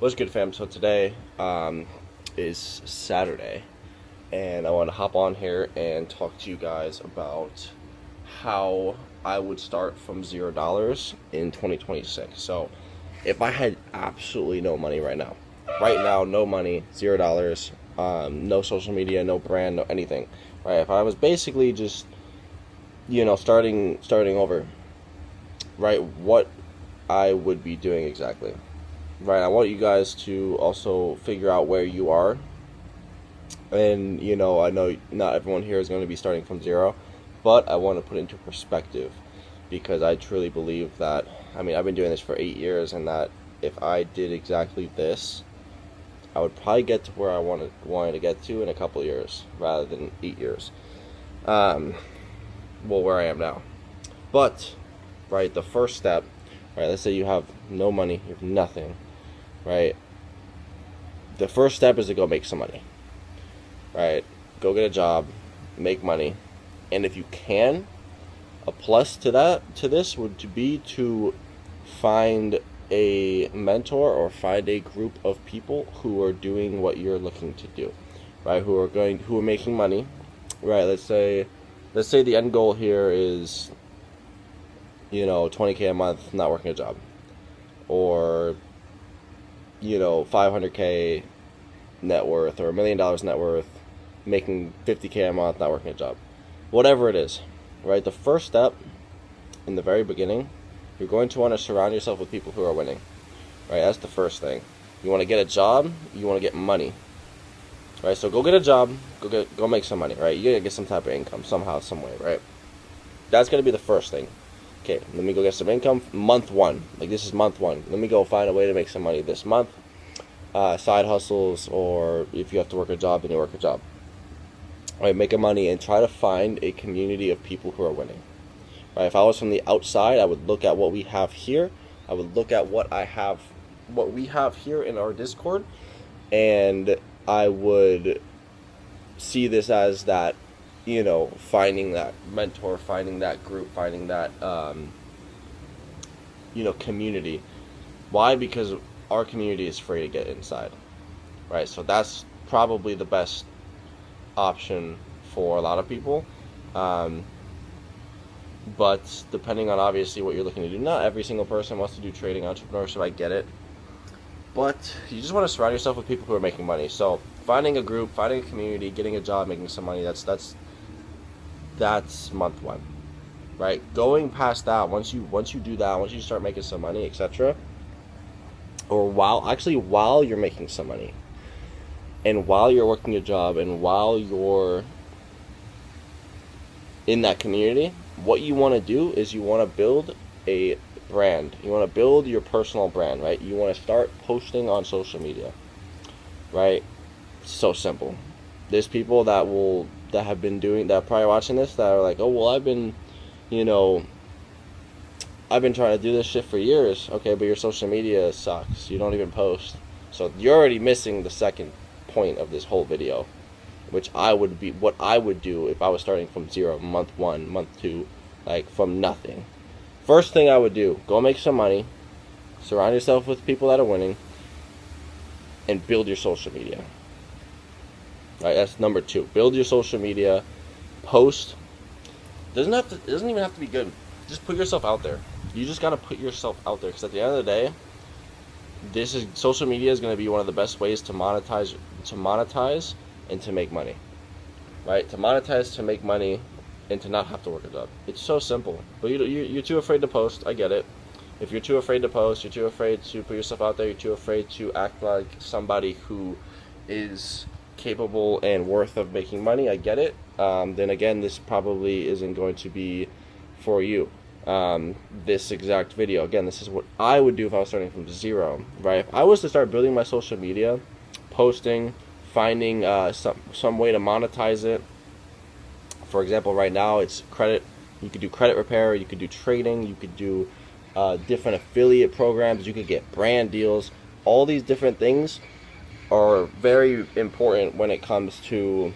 What's good, fam? So today is Saturday, and I want to hop on here and talk to you guys about how I would start from $0 in 2026. So if I had absolutely no money right now, no money, $0, no social media, no brand, no anything, right? If I was basically just, starting over, right? What I would be doing exactly. Right, I want you guys to also figure out where you are. And, I know not everyone here is going to be starting from zero, but I want to put it into perspective because I truly believe that, I've been doing this for 8 years, and that if I did exactly this, I would probably get to where I wanted to get to in a couple of years rather than 8 years. Where I am now. But, right, the first step, right, let's say you have no money, you have nothing. Right, the first step is to go make some money. Right, go get a job, make money, and if you can, a plus to this would be to find a mentor or find a group of people who are doing what you're looking to do. Right, who are making money. Right, let's say the end goal here is, $20K a month, not working a job, or 500K net worth or $1 million net worth, making 50K a month, not working a job. Whatever it is, right? The first step in the very beginning, you're going to want to surround yourself with people who are winning, right? That's the first thing. You want to get a job, you want to get money, right? So go get a job, go make some money, right? You got to get some type of income somehow, some way, right? That's going to be the first thing. Okay, let me go get some income. Month one. Like, this is month one. Let me go find a way to make some money this month. Side hustles, or if you have to work a job, then you work a job. All right, make money and try to find a community of people who are winning. Right, if I was from the outside, I would look at what we have here. I would look at what we have here in our Discord, and I would see this as that, finding that mentor, finding that group, finding that, community. Why? Because our community is free to get inside, right? So that's probably the best option for a lot of people. But depending on obviously what you're looking to do, not every single person wants to do trading, entrepreneurship, I get it. But you just want to surround yourself with people who are making money. So finding a group, finding a community, getting a job, making some money, that's month one, right? Going past that, once you do that, once you start making some money, etc., or while you're making some money, and while you're working a job, and while you're in that community, what you want to do is you want to build a brand. You want to build your personal brand, right? You want to start posting on social media, right? So simple. There's people that have been doing that, probably watching this, that are like, oh, well, I've been trying to do this shit for years. Okay, but your social media sucks. You don't even post. So you're already missing the second point of this whole video, what I would do if I was starting from zero, month one, month two, like from nothing. First thing I would do, go make some money, surround yourself with people that are winning, and build your social media. Right, that's number two. Build your social media, post. Doesn't even have to be good. Just put yourself out there. You just gotta put yourself out there, because at the end of the day, social media is going to be one of the best ways to monetize and to make money. Right? To monetize, to make money, and to not have to work a job. It's so simple. But you're too afraid to post. I get it. If you're too afraid to post, you're too afraid to put yourself out there, you're too afraid to act like somebody who is capable and worth of making money, I get it. Then again, this probably isn't going to be for you. This exact video, again, this is what I would do if I was starting from zero, right? If I was to start building my social media, posting, finding some way to monetize it. For example, right now it's credit. You could do credit repair, you could do trading, you could do different affiliate programs, you could get brand deals. All these different things are very important when it comes to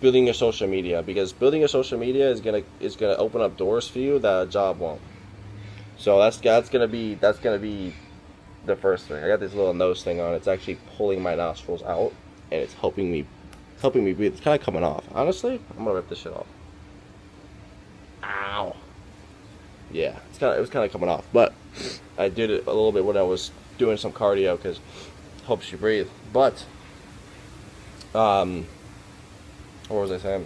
building your social media, because building your social media is gonna open up doors for you that a job won't. So that's gonna be the first thing. I got this little nose thing on. It's actually pulling my nostrils out, and it's helping me breathe. It's kind of coming off. Honestly, I'm gonna rip this shit off. Ow. Yeah, it was kind of coming off, but I did it a little bit when I was doing some cardio because it helps you breathe. But what was I saying?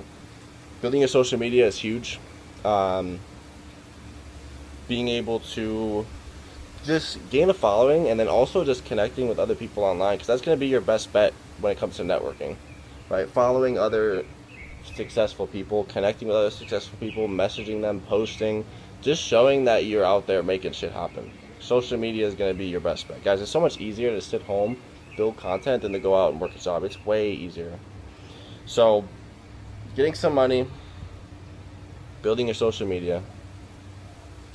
Building your social media is huge. Being able to just gain a following, and then also just connecting with other people online, because that's going to be your best bet when it comes to networking, right? Following other successful people, connecting with other successful people, messaging them, posting, just showing that you're out there making shit happen. Social media is going to be your best bet. Guys, it's so much easier to sit home, build content, than to go out and work a job. It's way easier. So, getting some money, building your social media,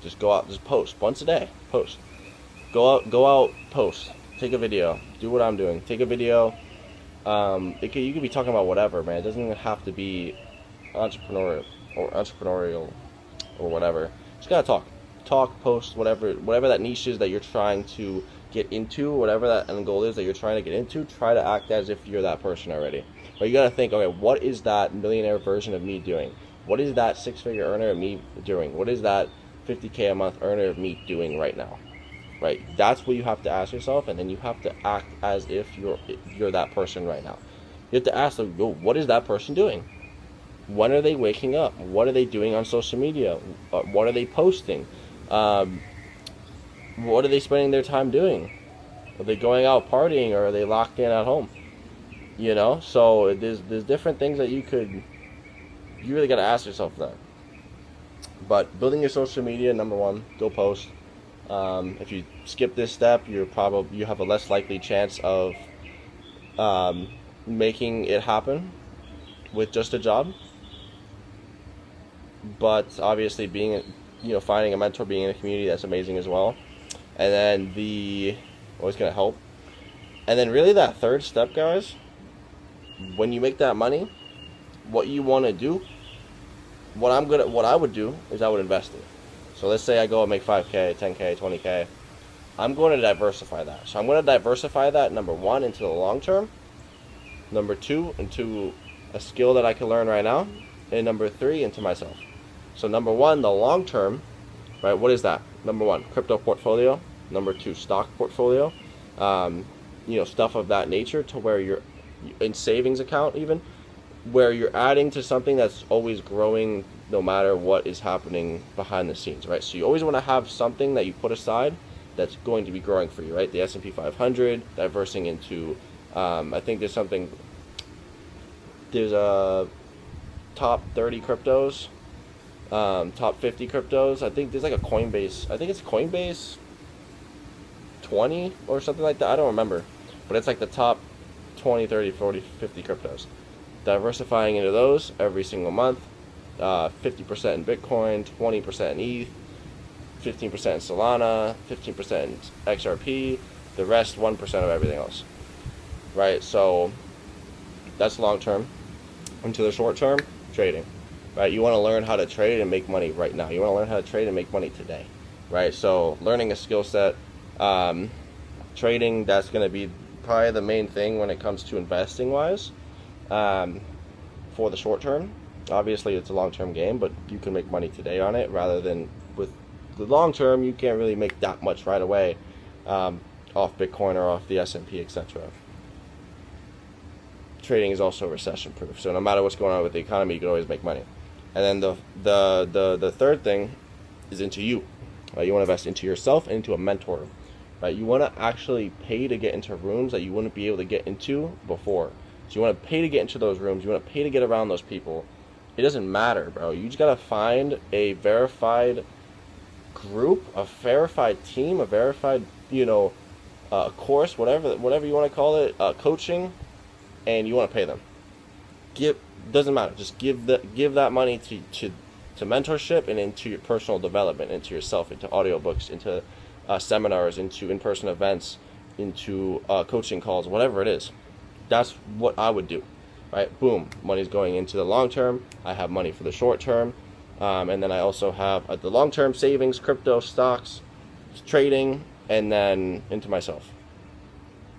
just go out, just post once a day, post. Go out, post. Take a video. Do what I'm doing. Take a video. You could be talking about whatever, man. It doesn't even have to be entrepreneurial or whatever. Just gotta talk, post, whatever that niche is that you're trying to get into, whatever that end goal is that you're trying to get into. Try to act as if you're that person already. But you gotta think, okay, what is that millionaire version of me doing? What is that six-figure earner of me doing? What is that 50K a month earner of me doing right now? Right? That's what you have to ask yourself, and then you have to act as if you're that person right now. You have to ask them, yo, what is that person doing? When are they waking up? What are they doing on social media? What are they posting? What are they spending their time doing? Are they going out partying, or are they locked in at home? You know, so there's different things that you really got to ask yourself that. But building your social media, number one, go post. If you skip this step, you have a less likely chance of making it happen with just a job. But obviously, finding a mentor, being in a community, that's amazing as well. And then always gonna help. And then really that third step, guys, when you make that money, what you want to do, what I would do is I would invest it. So let's say I go and make 5K, 10K, 20K. I'm going to diversify that. So I'm going to diversify that, number one, into the long term. Number two, into a skill that I can learn right now. And number three, into myself. So number one, the long term, right? What is that? Number one, crypto portfolio. Number two, stock portfolio. Stuff of that nature, to where you're in savings account, even where you're adding to something that's always growing no matter what is happening behind the scenes, right? So you always want to have something that you put aside that's going to be growing for you, right? The S&P 500, diversing into, I think there's a top 30 cryptos, top 50 cryptos. I think there's like a Coinbase, I think it's Coinbase 20 or something like that. I don't remember, but it's like the top 20, 30, 40, 50 cryptos. Diversifying into those every single month. 50% in Bitcoin, 20% in ETH, 15% in Solana, 15% in XRP, the rest 1% of everything else. Right? So that's long term. Into the short term, trading. Right? You want to learn how to trade and make money right now. You want to learn how to trade and make money today. Right? So learning a skill set, trading, that's going to be probably the main thing when it comes to investing wise. For the short term, obviously it's a long-term game, but you can make money today on it, rather than with the long term, you can't really make that much right away off Bitcoin or off the S&P, etc. Trading is also recession proof, so no matter what's going on with the economy, you can always make money. And then the third thing is into you. Right? You want to invest into yourself and into a mentor. Right? You want to actually pay to get into rooms that you wouldn't be able to get into before. So you want to pay to get into those rooms. You want to pay to get around those people. It doesn't matter, bro. You just got to find a verified group, a verified team, a verified, course, whatever you want to call it, coaching, and you want to pay them. Doesn't matter. Just give that money to mentorship and into your personal development, into yourself, into audiobooks, into seminars, into in-person events, into coaching calls, whatever it is. That's what I would do, right? Boom, money's going into the long term. I have money for the short term, and then I also have the long term savings, crypto, stocks, trading, and then into myself,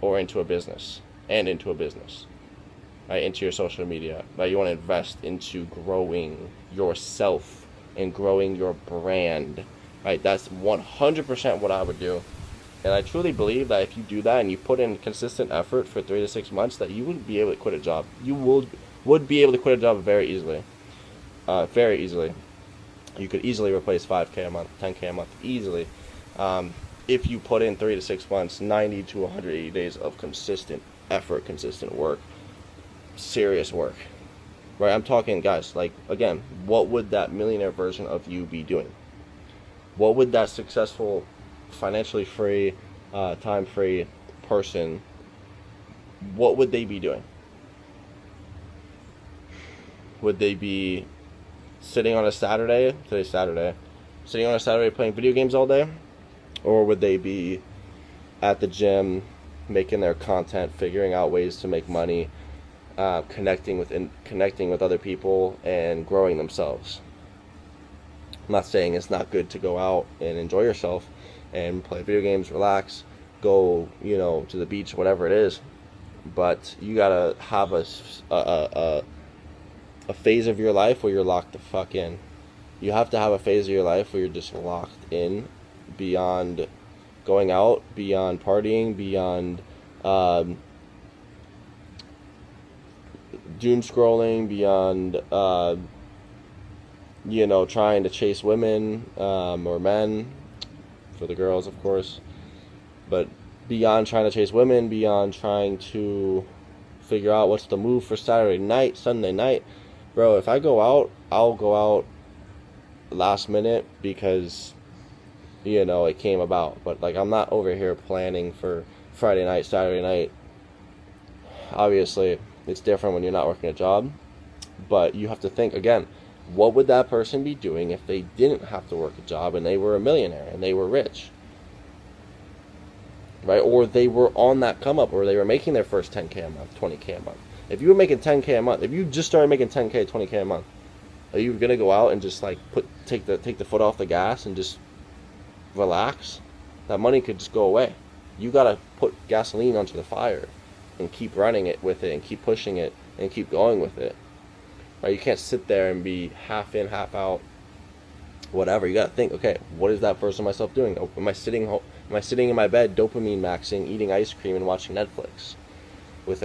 or into a business, right? Into your social media, right? You want to invest into growing yourself and growing your brand, right? That's 100% what I would do. And I truly believe that if you do that and you put in consistent effort for 3 to 6 months, that you would be able to quit a job. You would be able to quit a job very easily. Very easily. You could easily replace 5K a month, 10K a month, easily. If you put in 3 to 6 months, 90 to 180 days of consistent effort, consistent work, serious work. Right? I'm talking, guys, like, again, what would that millionaire version of you be doing? What would that successful, financially free, time-free person, what would they be doing? Would they be sitting on a Saturday, today's Saturday, sitting on a Saturday playing video games all day? Or would they be at the gym, making their content, figuring out ways to make money, connecting with other people, and growing themselves? I'm not saying it's not good to go out and enjoy yourself and play video games, relax, go, to the beach, whatever it is. But you gotta have a phase of your life where you're locked the fuck in. You have to have a phase of your life where you're just locked in, beyond going out, beyond partying, beyond doom scrolling, beyond trying to chase women or men, for the girls, of course, but beyond trying to chase women, beyond trying to figure out what's the move for Saturday night, Sunday night. Bro, if I go out, I'll go out last minute because, it came about. But, like, I'm not over here planning for Friday night, Saturday night. Obviously, it's different when you're not working a job. But you have to think, again, what would that person be doing if they didn't have to work a job and they were a millionaire and they were rich? Right? Or they were on that come up, or they were making their first 10K a month, 20K a month. If you were making 10K a month, if you just started making 10K, 20K a month, are you going to go out and just like take the foot off the gas and just relax? That money could just go away. You got to put gasoline onto the fire and keep running it with it and keep pushing it and keep going with it. Right? You can't sit there and be half in, half out, whatever. You got to think, okay, what is that version of myself doing? Am I sitting in my bed, dopamine maxing, eating ice cream and watching Netflix with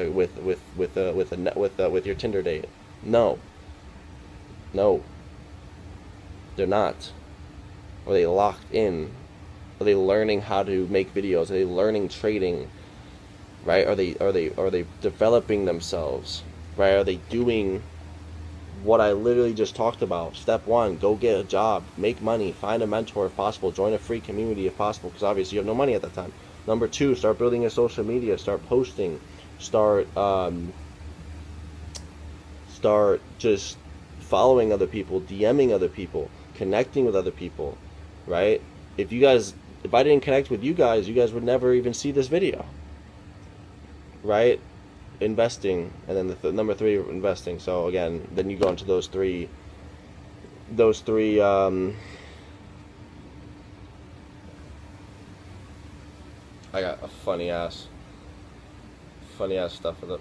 your Tinder date? No, they're not. Are they locked in? Are they learning how to make videos? Are they learning trading? Right? Are they developing themselves? Right? Are they doing what I literally just talked about? Step 1, go get a job, make money, find a mentor if possible, join a free community if possible, because obviously you have no money at that time. Number 2, start building your social media, start posting, start just following other people, DMing other people, connecting with other people, right? If I didn't connect with you guys would never even see this video, right? Investing, and then number 3, investing. So again, then you go into those three I got a funny ass stuff with it.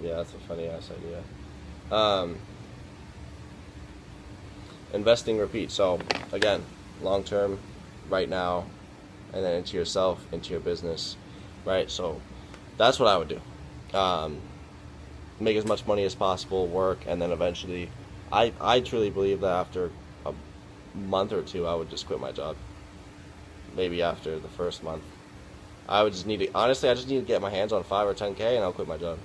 Yeah, that's a funny ass idea. Investing, repeat. So again, long term, right now, and then into yourself, into your business, right? So that's what I would do. Make as much money as possible, work, and then eventually, I truly believe that after a month or 2, I would just quit my job. Maybe after the first month. I just need to get my hands on 5 or 10K and I'll quit my job.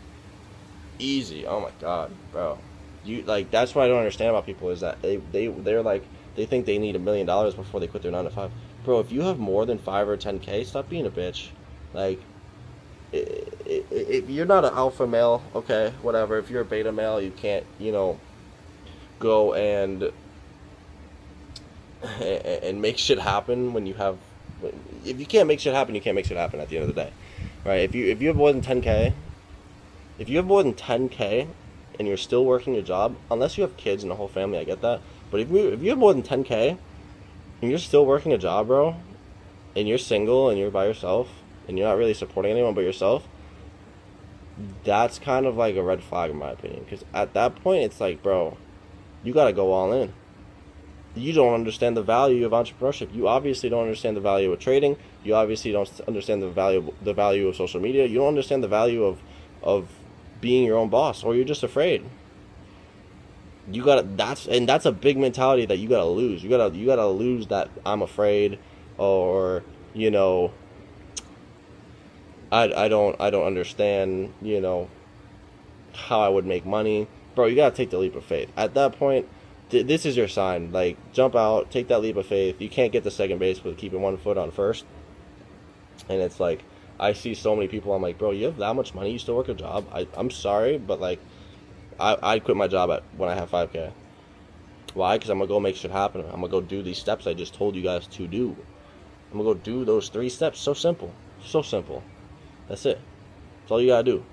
Easy. Oh my god, bro. That's what I don't understand about people is that they're like, they think they need $1 million before they quit their 9 to 5. Bro, if you have more than 5 or 10K, stop being a bitch. Like, if you're not an alpha male, okay, whatever. If you're a beta male, you can't, go and make shit happen when you have. If you can't make shit happen, you can't make shit happen at the end of the day, right? If you have more than 10K, and you're still working your job, unless you have kids and a whole family, I get that. But if you have more than 10K and you're still working a job, bro, and you're single and you're by yourself and you're not really supporting anyone but yourself, that's kind of like a red flag in my opinion. Because at that point, it's like, bro, you got to go all in. You don't understand the value of entrepreneurship. You obviously don't understand the value of trading. You obviously don't understand the value of social media. You don't understand the value of being your own boss, or you're just afraid. You gotta that's a big mentality that you gotta lose. You gotta lose that I'm afraid, or you know, I don't understand, you know, how I would make money. Bro, you gotta take the leap of faith. At that point, this is your sign. Like, jump out, take that leap of faith. You can't get to second base with keeping one foot on first. And it's like, I see so many people, I'm like, bro, you have that much money, you still work a job? I'm sorry, but like, I'd quit my job when I have 5K. Why? Because I'm going to go make shit happen. I'm going to go do these steps I just told you guys to do. I'm going to go do those 3 steps. So simple. So simple. That's it. That's all you got to do.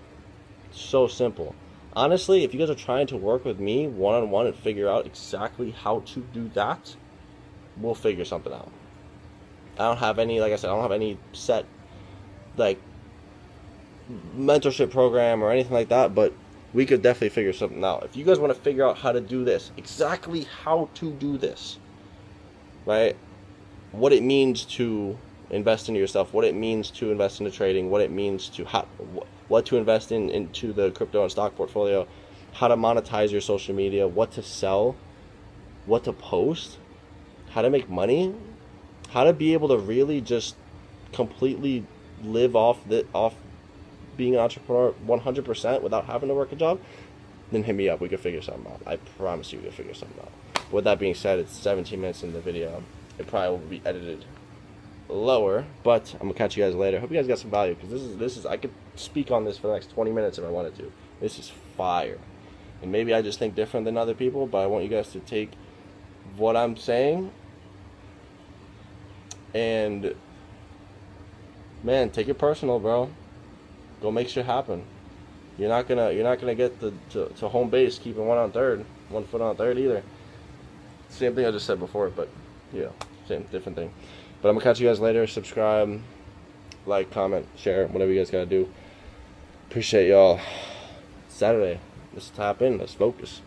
So simple. Honestly, if you guys are trying to work with me one-on-one and figure out exactly how to do that, we'll figure something out. I don't have any, like I said, I don't have any set, like, mentorship program or anything like that, but we could definitely figure something out. If you guys want to figure out how to do this, exactly how to do this, right? What it means to invest in yourself, what it means to invest into trading, what it means to what to invest into the crypto and stock portfolio, how to monetize your social media, what to sell, what to post, how to make money, how to be able to really just completely live off being an entrepreneur 100% without having to work a job, then hit me up. We can figure something out. I promise you we can figure something out. With that being said, it's 17 minutes in the video. It probably will be edited lower, but I'm gonna catch you guys later. Hope you guys got some value, because this is I could speak on this for the next 20 minutes if I wanted to. This is fire, and maybe I just think different than other people, but I want you guys to take what I'm saying and, man, take it personal, bro. Go make shit happen. You're not gonna get to home base keeping one foot on third either. Same thing I just said before, but yeah, same different thing. But I'm gonna catch you guys later. Subscribe, like, comment, share, whatever you guys gotta do. Appreciate y'all. Saturday. Let's tap in. Let's focus.